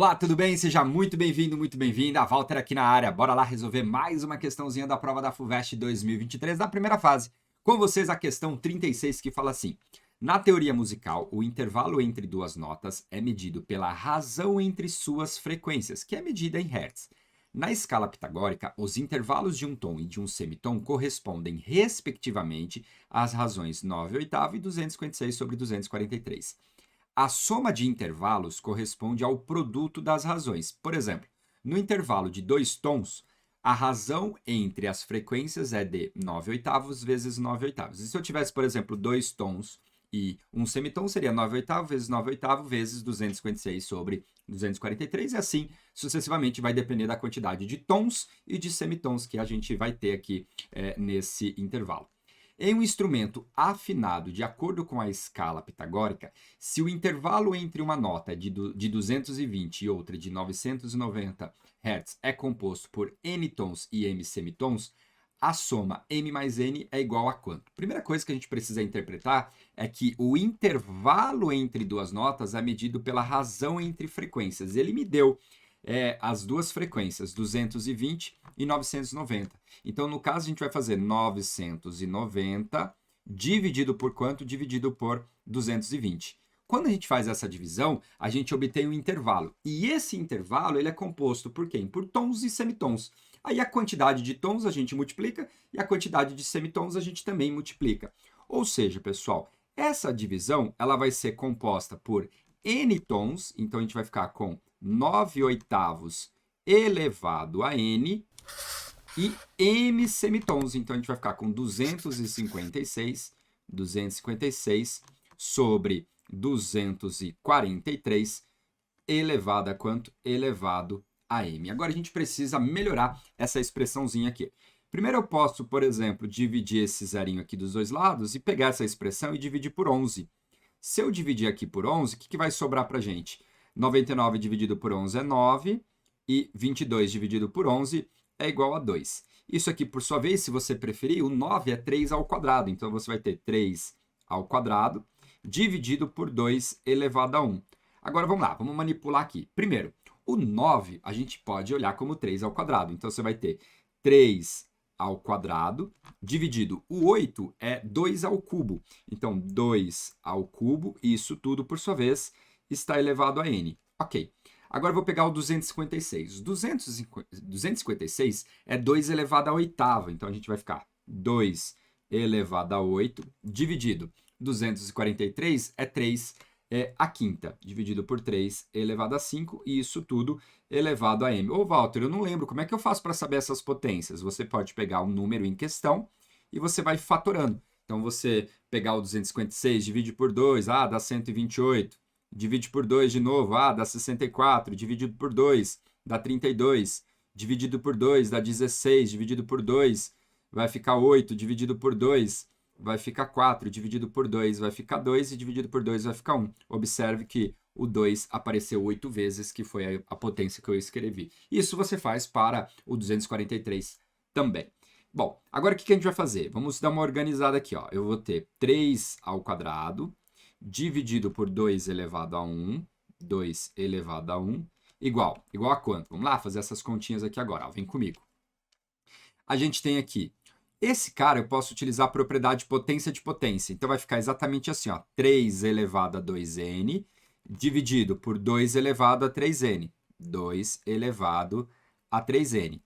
Olá, tudo bem? Seja muito bem-vindo, muito bem-vinda. Walter aqui na área. Bora lá resolver mais uma questãozinha da prova da FUVEST 2023, da primeira fase. Com vocês a questão 36, que fala assim: na teoria musical, o intervalo entre duas notas é medido pela razão entre suas frequências, que é medida em hertz. Na escala pitagórica, os intervalos de um tom e de um semitom correspondem, respectivamente, às razões 9/8 e 256 sobre 243. A soma de intervalos corresponde ao produto das razões. Por exemplo, no intervalo de dois tons, a razão entre as frequências é de 9/8 vezes 9/8. E se eu tivesse, por exemplo, dois tons e um semitom, seria 9/8 vezes 9/8 vezes 256 sobre 243, e assim sucessivamente vai depender da quantidade de tons e de semitons que a gente vai ter aqui nesse intervalo. Em um instrumento afinado de acordo com a escala pitagórica, se o intervalo entre uma nota de 220 e outra de 990 Hz é composto por n tons e m semitons, a soma m mais n é igual a quanto? Primeira coisa que a gente precisa interpretar é que o intervalo entre duas notas é medido pela razão entre frequências. Ele me deu as duas frequências, 220 e 990. Então, no caso, a gente vai fazer 990 dividido por quanto? Dividido por 220. Quando a gente faz essa divisão, a gente obtém um intervalo. E esse intervalo ele é composto por quem? Por tons e semitons. Aí a quantidade de tons a gente multiplica e a quantidade de semitons a gente também multiplica. Ou seja, pessoal, essa divisão ela vai ser composta por n tons, então a gente vai ficar com 9/8 elevado a n, e m semitons, então a gente vai ficar com 256 sobre 243 elevado a quanto? Elevado a m. Agora a gente precisa melhorar essa expressãozinha aqui. Primeiro eu posso, por exemplo, dividir esse zerinho aqui dos dois lados e pegar essa expressão e dividir por 11. Se eu dividir aqui por 11, o que vai sobrar para a gente? 99 dividido por 11 é 9, e 22 dividido por 11 é igual a 2. Isso aqui, por sua vez, se você preferir, o 9 é 3 ao quadrado. Então, você vai ter 3 ao quadrado dividido por 2 elevado a 1. Agora, vamos lá, vamos manipular aqui. Primeiro, o 9 a gente pode olhar como 3 ao quadrado. Então, você vai ter 3 ao quadrado dividido. O 8 é 2 ao cubo. Então, 2 ao cubo, e isso tudo, por sua vez, está elevado a n. Ok. Agora eu vou pegar o 256. 256 é 2 elevado a oitava. Então, a gente vai ficar 2 elevado a 8 dividido. 243 é 3 a quinta, dividido por 3 elevado a 5, e isso tudo elevado a m. Ô, Walter, eu não lembro, como é que eu faço para saber essas potências? Você pode pegar o número em questão e você vai fatorando. Então, você pegar o 256, divide por 2, dá 128. Divide por 2 de novo, dá 64. Dividido por 2, dá 32. Dividido por 2, dá 16. Dividido por 2, vai ficar 8. Dividido por 2, vai ficar 4. Dividido por 2, vai ficar 2. E dividido por 2, vai ficar 1. Observe que o 2 apareceu 8 vezes, que foi a potência que eu escrevi. Isso você faz para o 243 também. Bom, agora o que a gente vai fazer? Vamos dar uma organizada aqui. Eu vou ter 3 ao quadrado dividido por 2 elevado a 1, 2 elevado a 1, igual a quanto? Vamos lá fazer essas continhas aqui agora, vem comigo. A gente tem aqui, esse cara eu posso utilizar a propriedade potência de potência, então vai ficar exatamente assim, 3 elevado a 2n, dividido por 2 elevado a 3n, 2 elevado a 3n.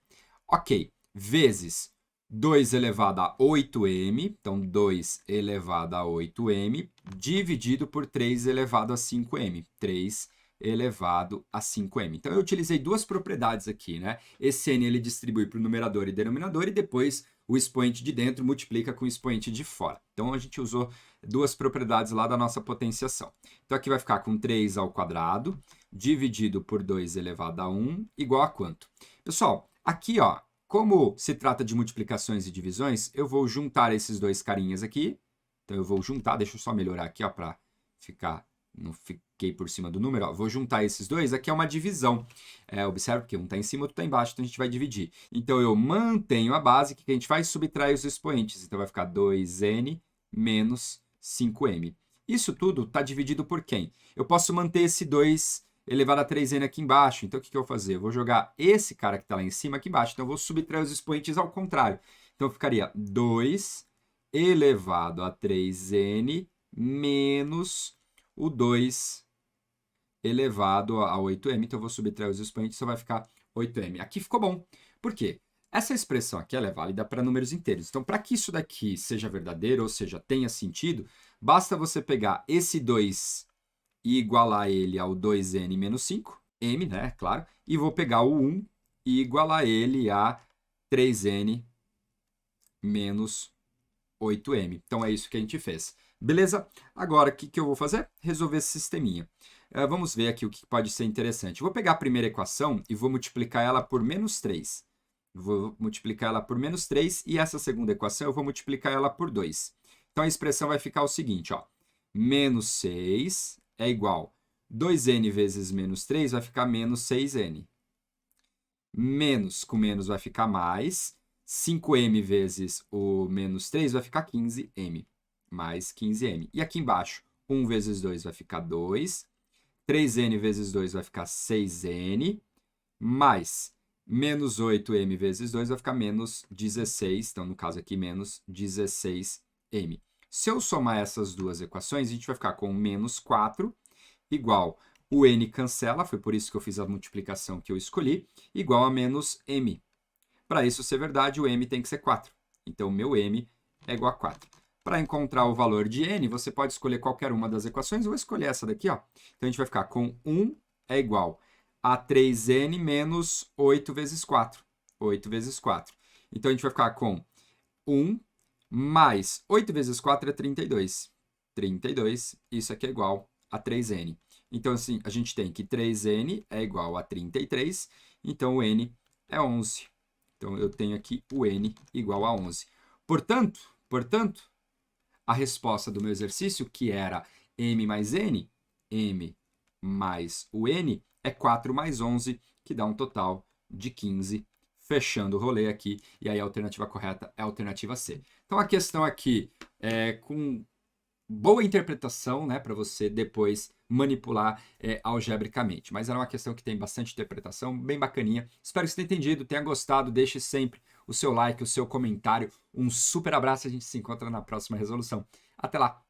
Ok, vezes 2 elevado a 8m, então 2 elevado a 8m, dividido por 3 elevado a 5m, 3 elevado a 5m. Então, eu utilizei duas propriedades aqui, né? Esse n ele distribui para o numerador e denominador, e depois o expoente de dentro multiplica com o expoente de fora. Então, a gente usou duas propriedades lá da nossa potenciação. Então, aqui vai ficar com 3 ao quadrado, dividido por 2 elevado a 1, igual a quanto? Pessoal, aqui, como se trata de multiplicações e divisões, eu vou juntar esses dois carinhas aqui. Então, eu vou juntar, deixa eu só melhorar aqui, para ficar, não fiquei por cima do número. Vou juntar esses dois, aqui é uma divisão. Observe que um está em cima, outro está embaixo, então a gente vai dividir. Então, eu mantenho a base, o que a gente faz? Subtrai os expoentes. Então, vai ficar 2n menos 5m. Isso tudo está dividido por quem? Eu posso manter esse 2 elevado a 3n aqui embaixo. Então, o que eu vou fazer? Eu vou jogar esse cara que está lá em cima aqui embaixo. Então, eu vou subtrair os expoentes ao contrário. Então, ficaria 2 elevado a 3n menos o 2 elevado a 8m. Então, eu vou subtrair os expoentes, só vai ficar 8m. Aqui ficou bom. Por quê? Essa expressão aqui ela é válida para números inteiros. Então, para que isso daqui seja verdadeiro, ou seja, tenha sentido, basta você pegar esse 2 e igualar ele ao 2n menos 5, m, né, claro, e vou pegar o 1 e igualar ele a 3n menos 8m. Então, é isso que a gente fez. Beleza? Agora, o que eu vou fazer? Resolver esse sisteminha. Vamos ver aqui o que pode ser interessante. Eu vou pegar a primeira equação e vou multiplicar ela por menos 3. Vou multiplicar ela por menos 3 e essa segunda equação eu vou multiplicar ela por 2. Então, a expressão vai ficar o seguinte, ó. Menos 6 é igual a 2n vezes menos 3 vai ficar menos 6n. Menos com menos vai ficar mais. 5m vezes o menos 3 vai ficar 15m. Mais 15m. E aqui embaixo, 1 vezes 2 vai ficar 2. 3n vezes 2 vai ficar 6n. Mais menos 8m vezes 2 vai ficar menos 16. Então, no caso aqui, menos 16m. Se eu somar essas duas equações, a gente vai ficar com menos 4 igual o n cancela, foi por isso que eu fiz a multiplicação que eu escolhi, igual a menos m. Para isso ser verdade, o m tem que ser 4. Então, o meu m é igual a 4. Para encontrar o valor de n, você pode escolher qualquer uma das equações. Eu vou escolher essa daqui, ó. Então, a gente vai ficar com 1 é igual a 3n menos 8 vezes 4. 8 vezes 4. Então, a gente vai ficar com 1 mais 8 vezes 4 é 32. 32, isso aqui é igual a 3n. Então, assim, a gente tem que 3n é igual a 33, então o n é 11. Então, eu tenho aqui o n igual a 11. Portanto, a resposta do meu exercício, que era m mais n, m mais o n, é 4 mais 11, que dá um total de 15, fechando o rolê aqui, e aí a alternativa correta é a alternativa C. Então, a questão aqui é com boa interpretação, né, para você depois manipular algebricamente. Mas era uma questão que tem bastante interpretação, bem bacaninha. Espero que você tenha entendido, tenha gostado. Deixe sempre o seu like, o seu comentário. Um super abraço, a gente se encontra na próxima resolução. Até lá!